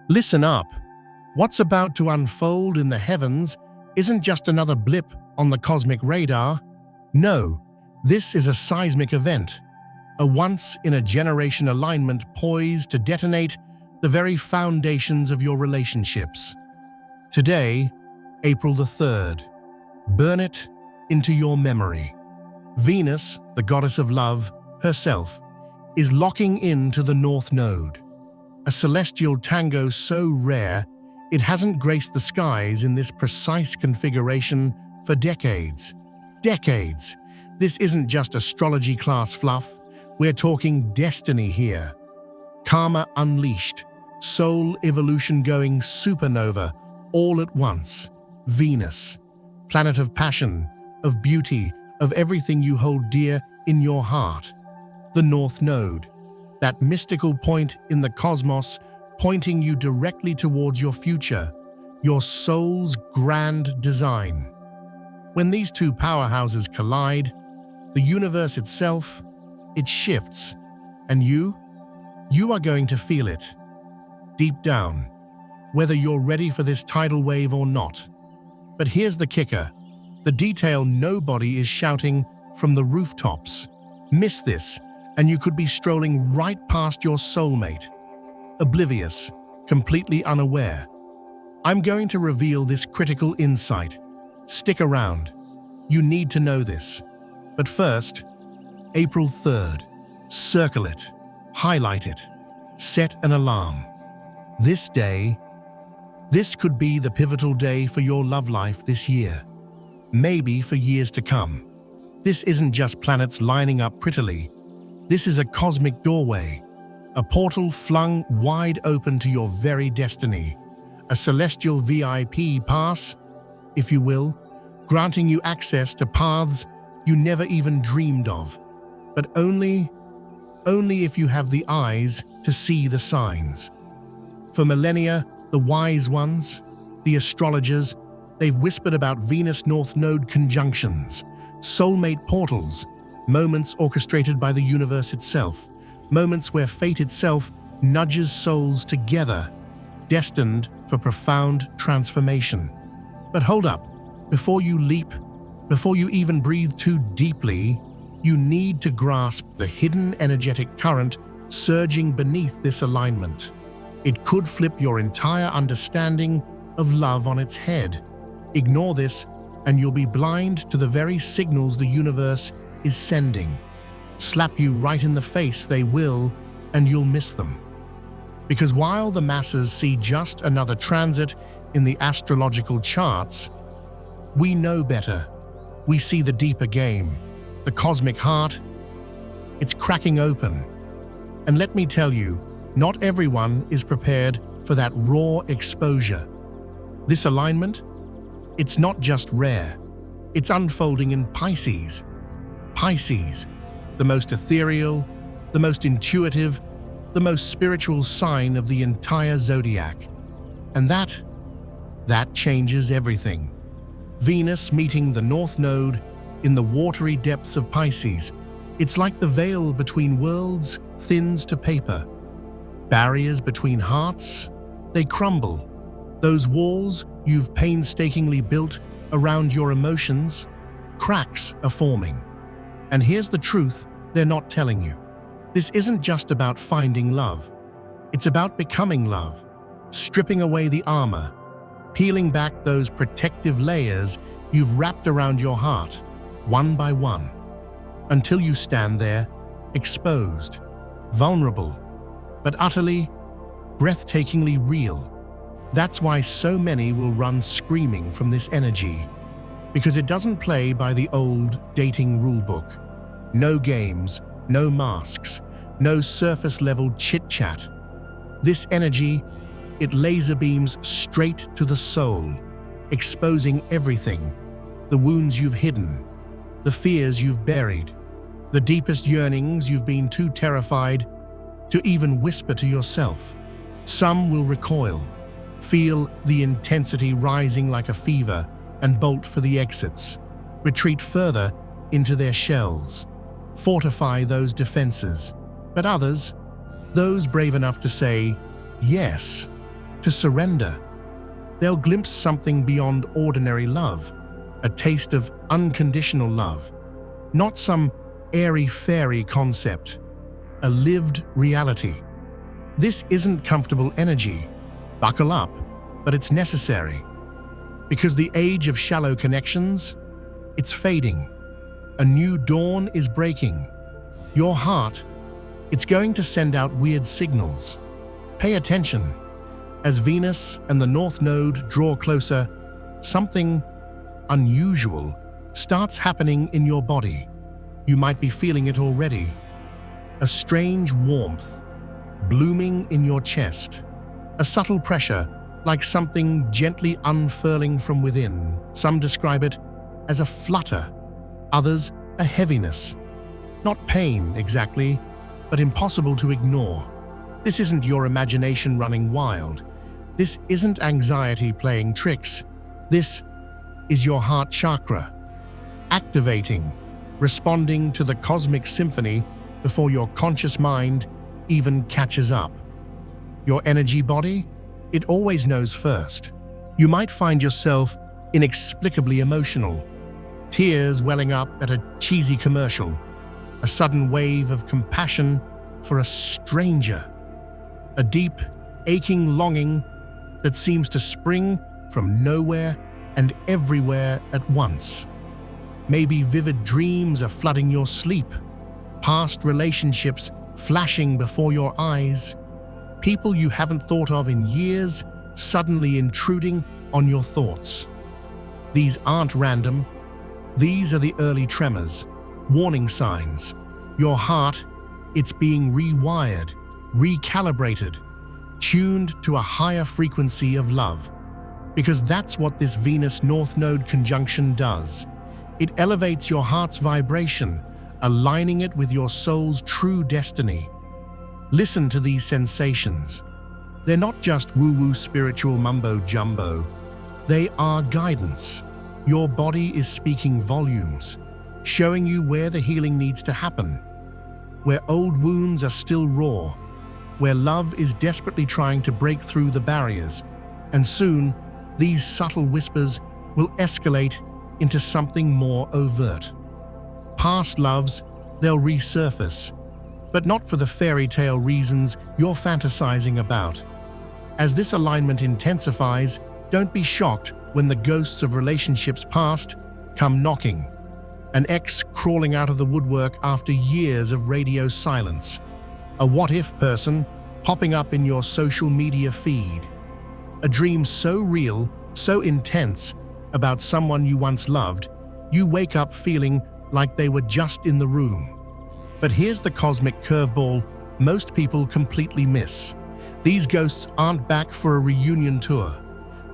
Listen up. What's about to unfold in the heavens isn't just another blip on the cosmic radar. No, this is a seismic event, a once-in-a-generation alignment poised to detonate the very foundations of your relationships. Today, April the 3rd, burn it into your memory. Venus, the goddess of love, herself, is locking into the North Node, a celestial tango so rare it hasn't graced the skies in this precise configuration for decades. Decades! This isn't just astrology class fluff, we're talking destiny here. Karma unleashed, soul evolution going supernova all at once. Venus, planet of passion, of beauty, of everything you hold dear in your heart. The North Node, that mystical point in the cosmos pointing you directly towards your future, your soul's grand design. When these two powerhouses collide, the universe itself, it shifts, and you are going to feel it, deep down, whether you're ready for this tidal wave or not. But here's the kicker, the detail nobody is shouting from the rooftops. Miss this, and you could be strolling right past your soulmate, oblivious, completely unaware. I'm going to reveal this critical insight. Stick around. You need to know this. But first, April 3rd. Circle it, highlight it, set an alarm. This day, this could be the pivotal day for your love life this year, maybe for years to come. This isn't just planets lining up prettily. This is a cosmic doorway, a portal flung wide open to your very destiny, a celestial VIP pass, if you will, granting you access to paths you never even dreamed of, but only if you have the eyes to see the signs. For millennia, the wise ones, the astrologers, they've whispered about Venus North Node conjunctions, soulmate portals, moments orchestrated by the universe itself, moments where fate itself nudges souls together, destined for profound transformation. But hold up, before you leap, before you even breathe too deeply, you need to grasp the hidden energetic current surging beneath this alignment. It could flip your entire understanding of love on its head. Ignore this, and you'll be blind to the very signals the universe is sending. Slap you right in the face, they will, and you'll miss them. Because while the masses see just another transit in the astrological charts, we know better. We see the deeper game, the cosmic heart. It's cracking open. And let me tell you, not everyone is prepared for that raw exposure. This alignment, it's not just rare. It's unfolding in Pisces. Pisces, the most ethereal, the most intuitive, the most spiritual sign of the entire zodiac. And that changes everything. Venus meeting the North Node in the watery depths of Pisces. It's like the veil between worlds thins to paper. Barriers between hearts, they crumble. Those walls you've painstakingly built around your emotions, cracks are forming. And here's the truth they're not telling you. This isn't just about finding love. It's about becoming love, stripping away the armor, peeling back those protective layers you've wrapped around your heart, one by one, until you stand there, exposed, vulnerable, but utterly, breathtakingly real. That's why so many will run screaming from this energy, because it doesn't play by the old dating rulebook. No games, no masks, no surface-level chit-chat. This energy, it laser beams straight to the soul, exposing everything, the wounds you've hidden, the fears you've buried, the deepest yearnings you've been too terrified to even whisper to yourself. Some will recoil, feel the intensity rising like a fever, and bolt for the exits, retreat further into their shells, fortify those defenses. But others, those brave enough to say yes to surrender. They'll glimpse something beyond ordinary love, a taste of unconditional love, not some airy-fairy concept, a lived reality. This isn't comfortable energy. Buckle up, but it's necessary. Because the age of shallow connections, it's fading. A new dawn is breaking. Your heart, it's going to send out weird signals. Pay attention. As Venus and the North Node draw closer, something unusual starts happening in your body. You might be feeling it already. A strange warmth blooming in your chest. A subtle pressure, like something gently unfurling from within. Some describe it as a flutter, others a heaviness. Not pain exactly, but impossible to ignore. This isn't your imagination running wild. This isn't anxiety playing tricks. This is your heart chakra, activating, responding to the cosmic symphony before your conscious mind even catches up. Your energy body, it always knows first. You might find yourself inexplicably emotional, tears welling up at a cheesy commercial, a sudden wave of compassion for a stranger, a deep, aching longing that seems to spring from nowhere and everywhere at once. Maybe vivid dreams are flooding your sleep, past relationships flashing before your eyes, people you haven't thought of in years suddenly intruding on your thoughts. These aren't random. These are the early tremors, warning signs. Your heart, it's being rewired, recalibrated, tuned to a higher frequency of love. Because that's what this Venus North Node conjunction does. It elevates your heart's vibration, aligning it with your soul's true destiny. Listen to these sensations. They're not just woo-woo spiritual mumbo-jumbo. They are guidance. Your body is speaking volumes, showing you where the healing needs to happen, where old wounds are still raw, where love is desperately trying to break through the barriers, and soon, these subtle whispers will escalate into something more overt. Past loves, they'll resurface, but not for the fairy tale reasons you're fantasizing about. As this alignment intensifies, don't be shocked when the ghosts of relationships past come knocking. An ex crawling out of the woodwork after years of radio silence. A what-if person popping up in your social media feed. A dream so real, so intense, about someone you once loved, you wake up feeling like they were just in the room. But here's the cosmic curveball most people completely miss. These ghosts aren't back for a reunion tour.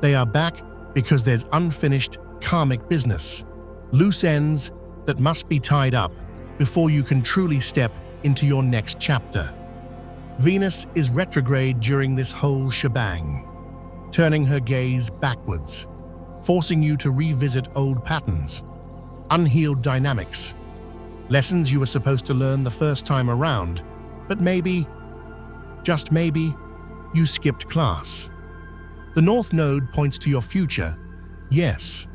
They are back because there's unfinished karmic business. Loose ends that must be tied up before you can truly step into your next chapter. Venus is retrograde during this whole shebang, turning her gaze backwards, forcing you to revisit old patterns, unhealed dynamics, lessons you were supposed to learn the first time around, but maybe, just maybe, you skipped class. The North Node points to your future, yes,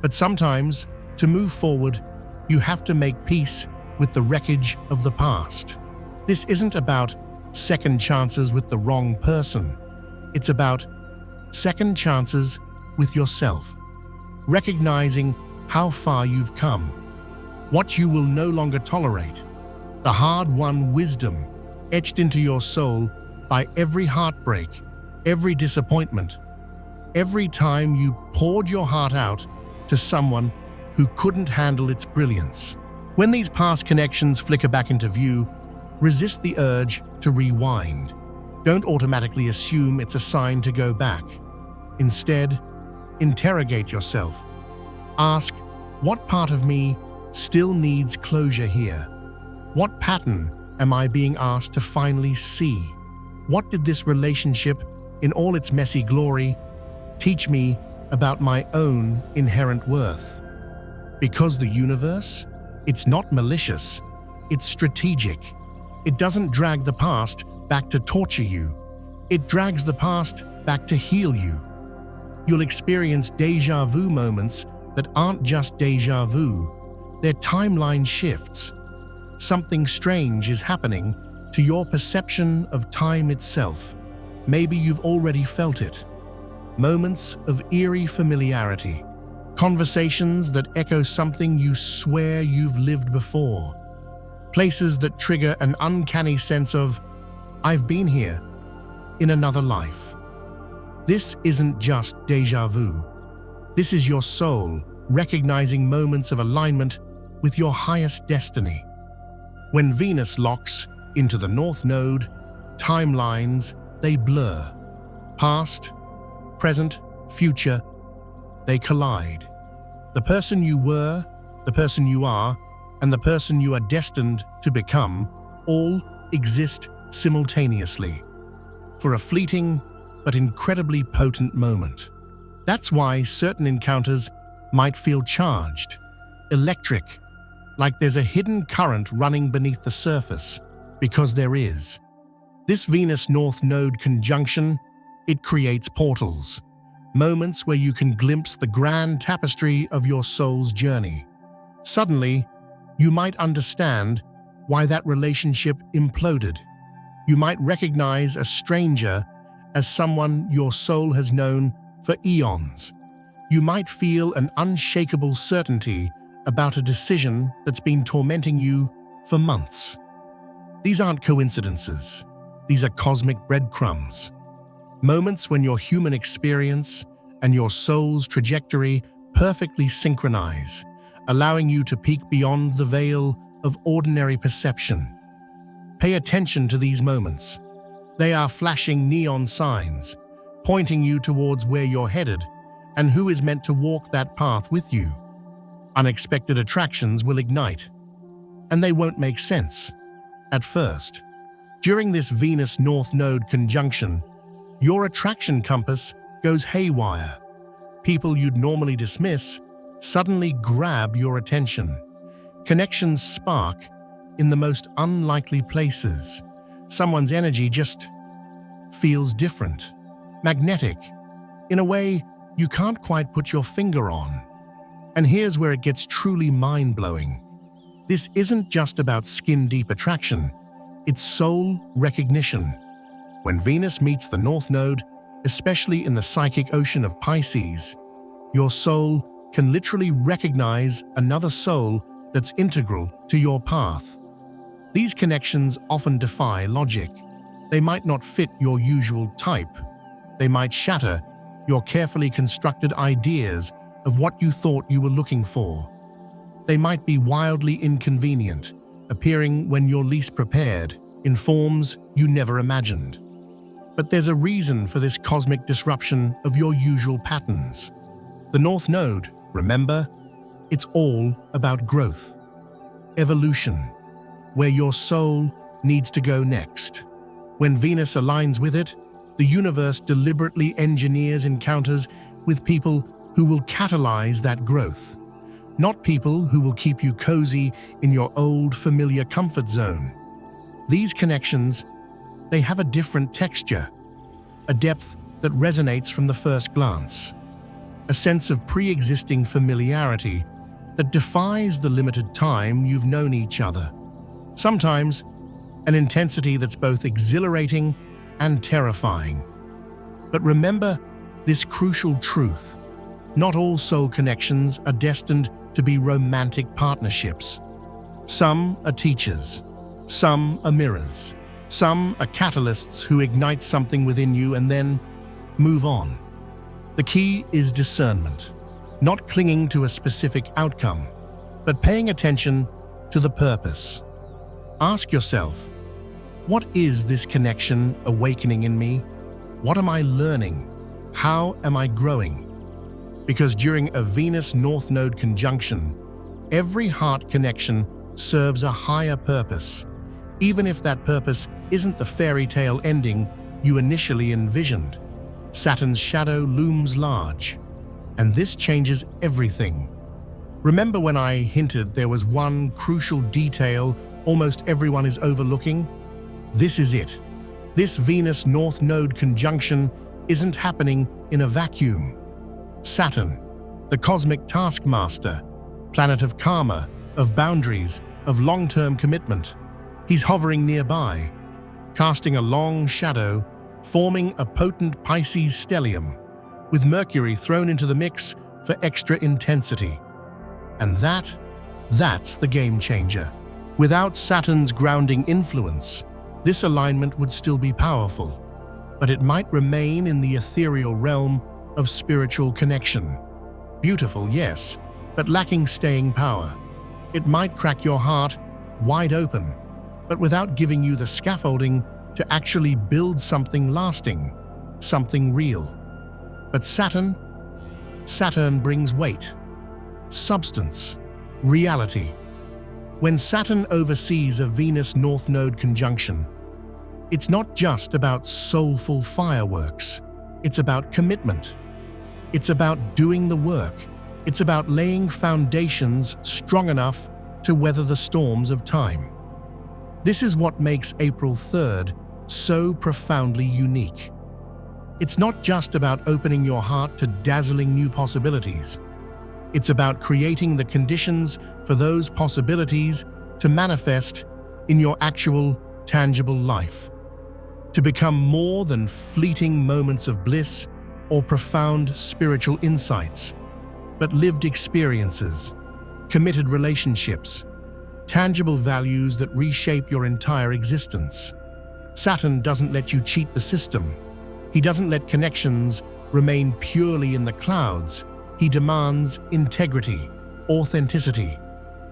but sometimes, to move forward, you have to make peace with the wreckage of the past. This isn't about second chances with the wrong person. It's about second chances with yourself, recognizing how far you've come, what you will no longer tolerate, the hard-won wisdom etched into your soul by every heartbreak, every disappointment, every time you poured your heart out to someone who couldn't handle its brilliance. When these past connections flicker back into view, resist the urge to rewind. Don't automatically assume it's a sign to go back. Instead, interrogate yourself. Ask, what part of me still needs closure here? What pattern am I being asked to finally see? What did this relationship, in all its messy glory, teach me about my own inherent worth? Because the universe, it's not malicious, it's strategic. It doesn't drag the past back to torture you. It drags the past back to heal you. You'll experience déjà vu moments that aren't just déjà vu, they're timeline shifts. Something strange is happening to your perception of time itself. Maybe you've already felt it. Moments of eerie familiarity. Conversations that echo something you swear you've lived before. Places that trigger an uncanny sense of, I've been here, in another life. This isn't just déjà vu. This is your soul recognizing moments of alignment with your highest destiny. When Venus locks into the North Node, timelines, they blur. Past, present, future, they collide. The person you were, the person you are, and the person you are destined to become all exist simultaneously for a fleeting but incredibly potent moment. That's why certain encounters might feel charged, electric, like there's a hidden current running beneath the surface, because there is. This Venus North Node conjunction, it creates portals, moments where you can glimpse the grand tapestry of your soul's journey. Suddenly, you might understand why that relationship imploded. You might recognize a stranger as someone your soul has known for eons. You might feel an unshakable certainty about a decision that's been tormenting you for months. These aren't coincidences. These are cosmic breadcrumbs. Moments when your human experience and your soul's trajectory perfectly synchronize, allowing you to peek beyond the veil of ordinary perception. Pay attention to these moments. They are flashing neon signs, pointing you towards where you're headed and who is meant to walk that path with you. Unexpected attractions will ignite, and they won't make sense at first. During this Venus North Node conjunction, your attraction compass goes haywire. People you'd normally dismiss suddenly grab your attention. Connections spark in the most unlikely places. Someone's energy just feels different, magnetic, in a way you can't quite put your finger on. And here's where it gets truly mind-blowing. This isn't just about skin-deep attraction, it's soul recognition. When Venus meets the North Node, especially in the psychic ocean of Pisces, your soul can literally recognize another soul that's integral to your path. These connections often defy logic. They might not fit your usual type. They might shatter your carefully constructed ideas of what you thought you were looking for. They might be wildly inconvenient, appearing when you're least prepared, in forms you never imagined. But there's a reason for this cosmic disruption of your usual patterns. The North Node, remember, it's all about growth, evolution, where your soul needs to go next. When Venus aligns with it, the universe deliberately engineers encounters with people who will catalyze that growth, not people who will keep you cozy in your old, familiar comfort zone. These connections, they have a different texture, a depth that resonates from the first glance, a sense of pre-existing familiarity that defies the limited time you've known each other. Sometimes, an intensity that's both exhilarating and terrifying. But remember this crucial truth: not all soul connections are destined to be romantic partnerships. Some are teachers, some are mirrors, some are catalysts who ignite something within you and then move on. The key is discernment, not clinging to a specific outcome, but paying attention to the purpose. Ask yourself, what is this connection awakening in me? What am I learning? How am I growing? Because during a Venus North Node conjunction, every heart connection serves a higher purpose, even if that purpose isn't the fairy tale ending you initially envisioned. Saturn's shadow looms large, and this changes everything. Remember when I hinted there was one crucial detail almost everyone is overlooking? This is it. This Venus North Node conjunction isn't happening in a vacuum. Saturn, the cosmic taskmaster, planet of karma, of boundaries, of long-term commitment. He's hovering nearby, casting a long shadow, forming a potent Pisces stellium, with Mercury thrown into the mix for extra intensity. And that's the game changer. Without Saturn's grounding influence, this alignment would still be powerful, but it might remain in the ethereal realm of spiritual connection. Beautiful, yes, but lacking staying power. It might crack your heart wide open, but without giving you the scaffolding to actually build something lasting, something real. But Saturn brings weight, substance, reality. When Saturn oversees a Venus North Node conjunction, it's not just about soulful fireworks. It's about commitment. It's about doing the work. It's about laying foundations strong enough to weather the storms of time. This is what makes April 3rd so profoundly unique. It's not just about opening your heart to dazzling new possibilities. It's about creating the conditions for those possibilities to manifest in your actual, tangible life, to become more than fleeting moments of bliss or profound spiritual insights, but lived experiences, committed relationships, tangible values that reshape your entire existence. Saturn doesn't let you cheat the system. He doesn't let connections remain purely in the clouds. He demands integrity, authenticity,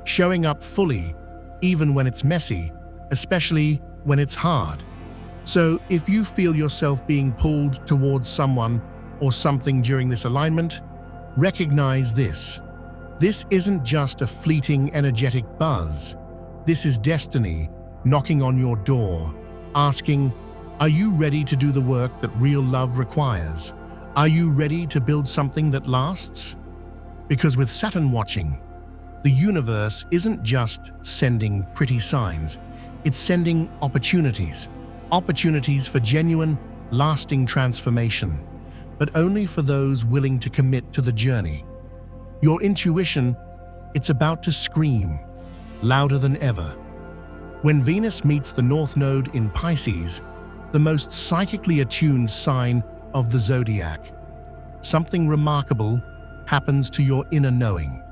showing up fully, even when it's messy, especially when it's hard. So if you feel yourself being pulled towards someone or something during this alignment, recognize this. This isn't just a fleeting energetic buzz. This is destiny knocking on your door, asking, are you ready to do the work that real love requires? Are you ready to build something that lasts? Because with Saturn watching, the universe isn't just sending pretty signs, it's sending opportunities. Opportunities for genuine, lasting transformation, but only for those willing to commit to the journey. Your intuition, it's about to scream, louder than ever. When Venus meets the North Node in Pisces, the most psychically attuned sign of the zodiac, something remarkable happens to your inner knowing.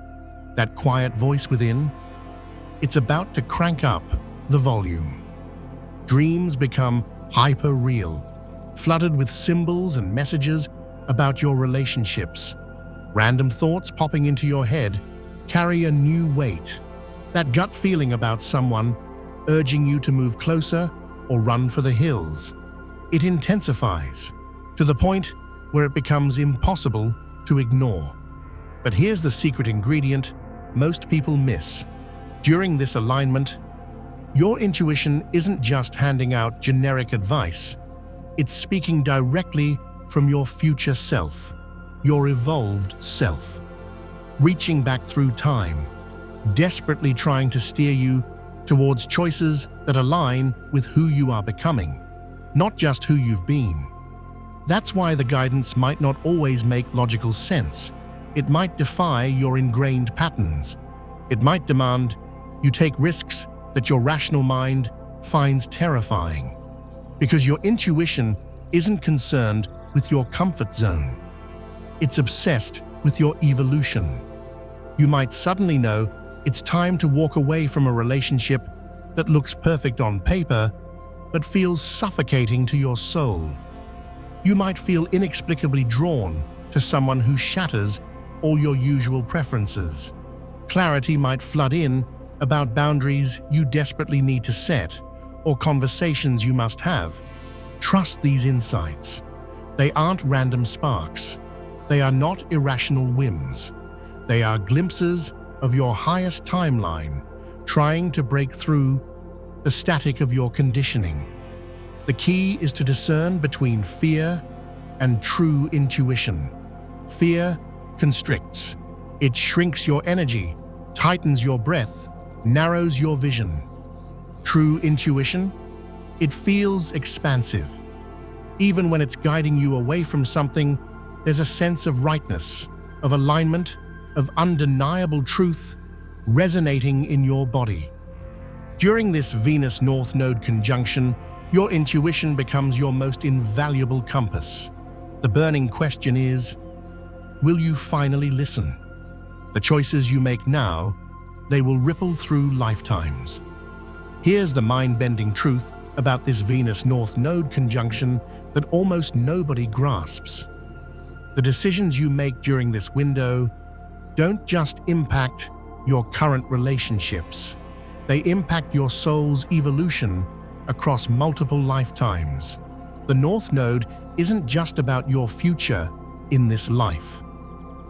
That quiet voice within, it's about to crank up the volume. Dreams become hyper-real, flooded with symbols and messages about your relationships. Random thoughts popping into your head carry a new weight. That gut feeling about someone urging you to move closer or run for the hills. It intensifies to the point where it becomes impossible to ignore. But here's the secret ingredient most people miss. During this alignment, your intuition isn't just handing out generic advice. It's speaking directly from your future self, your evolved self, reaching back through time, desperately trying to steer you towards choices that align with who you are becoming, not just who you've been. That's why the guidance might not always make logical sense. It might defy your ingrained patterns. It might demand you take risks that your rational mind finds terrifying, because your intuition isn't concerned with your comfort zone. It's obsessed with your evolution. You might suddenly know it's time to walk away from a relationship that looks perfect on paper, but feels suffocating to your soul. You might feel inexplicably drawn to someone who shatters all your usual preferences. Clarity might flood in about boundaries you desperately need to set, or conversations you must have. Trust these insights. They aren't random sparks. They are not irrational whims. They are glimpses of your highest timeline, trying to break through the static of your conditioning. The key is to discern between fear and true intuition. Fear constricts. It shrinks your energy, tightens your breath, narrows your vision. True intuition, it feels expansive. Even when it's guiding you away from something, there's a sense of rightness, of alignment, of undeniable truth resonating in your body. During this Venus North Node conjunction, your intuition becomes your most invaluable compass. The burning question is, will you finally listen? The choices you make now, they will ripple through lifetimes. Here's the mind-bending truth about this Venus North Node conjunction that almost nobody grasps. The decisions you make during this window don't just impact your current relationships. They impact your soul's evolution across multiple lifetimes. The North Node isn't just about your future in this life.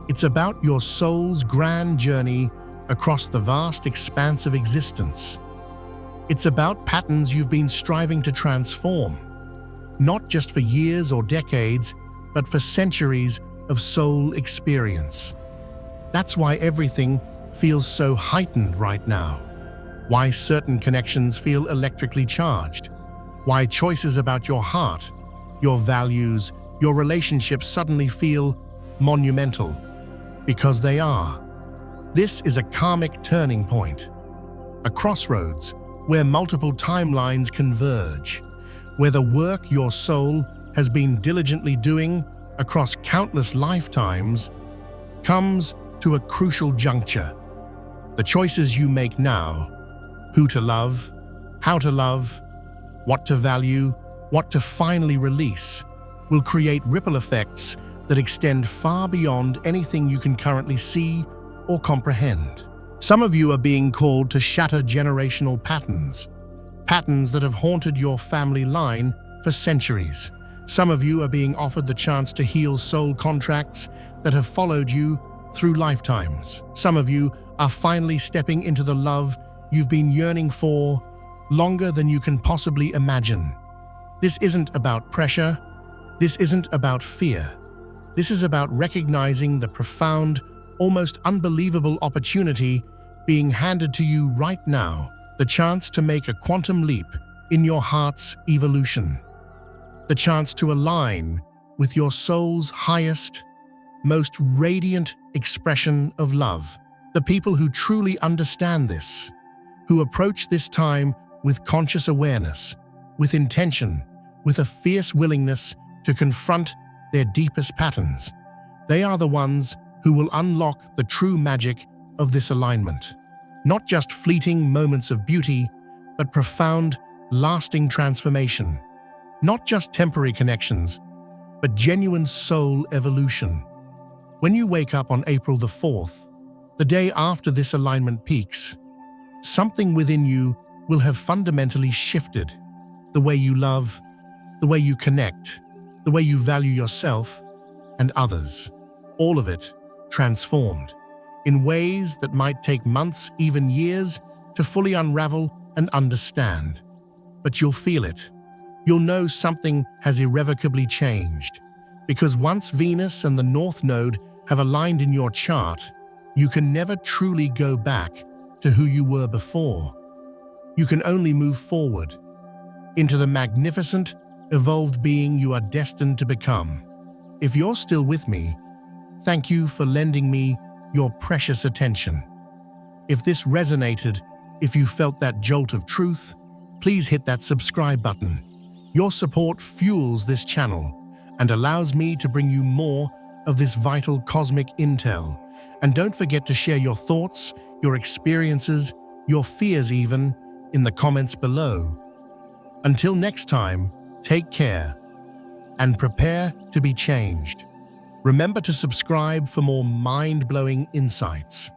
It's about your soul's grand journey across the vast expanse of existence. It's about patterns you've been striving to transform, not just for years or decades, but for centuries of soul experience. That's why everything feels so heightened right now. Why certain connections feel electrically charged. Why choices about your heart, your values, your relationships suddenly feel monumental. Because they are. This is a karmic turning point, a crossroads where multiple timelines converge, where the work your soul has been diligently doing across countless lifetimes comes to a crucial juncture. The choices you make now, who to love, how to love, what to value, what to finally release, will create ripple effects that extend far beyond anything you can currently see or comprehend. Some of you are being called to shatter generational patterns that have haunted your family line for centuries. Some of you are being offered the chance to heal soul contracts that have followed you through lifetimes. Some of you are finally stepping into the love you've been yearning for longer than you can possibly imagine. This isn't about pressure. This isn't about fear. This is about recognizing the profound, almost unbelievable opportunity being handed to you right now, the chance to make a quantum leap in your heart's evolution, the chance to align with your soul's highest, most radiant expression of love. The people who truly understand this, who approach this time with conscious awareness, with intention, with a fierce willingness to confront their deepest patterns, they are the ones who will unlock the true magic of this alignment. Not just fleeting moments of beauty, but profound, lasting transformation. Not just temporary connections, but genuine soul evolution. When you wake up on April the 4th, the day after this alignment peaks, something within you will have fundamentally shifted. The way you love, the way you connect, the way you value yourself and others. All of it transformed in ways that might take months, even years, to fully unravel and understand. But you'll feel it. You'll know something has irrevocably changed. Because once Venus and the North Node have aligned in your chart, you can never truly go back to who you were before. You can only move forward into the magnificent, evolved being you are destined to become. If you're still with me, thank you for lending me your precious attention. If this resonated, if you felt that jolt of truth, please hit that subscribe button. Your support fuels this channel and allows me to bring you more of this vital cosmic intel. And don't forget to share your thoughts, your experiences, your fears even, in the comments below. Until next time, take care and prepare to be changed. Remember to subscribe for more mind-blowing insights.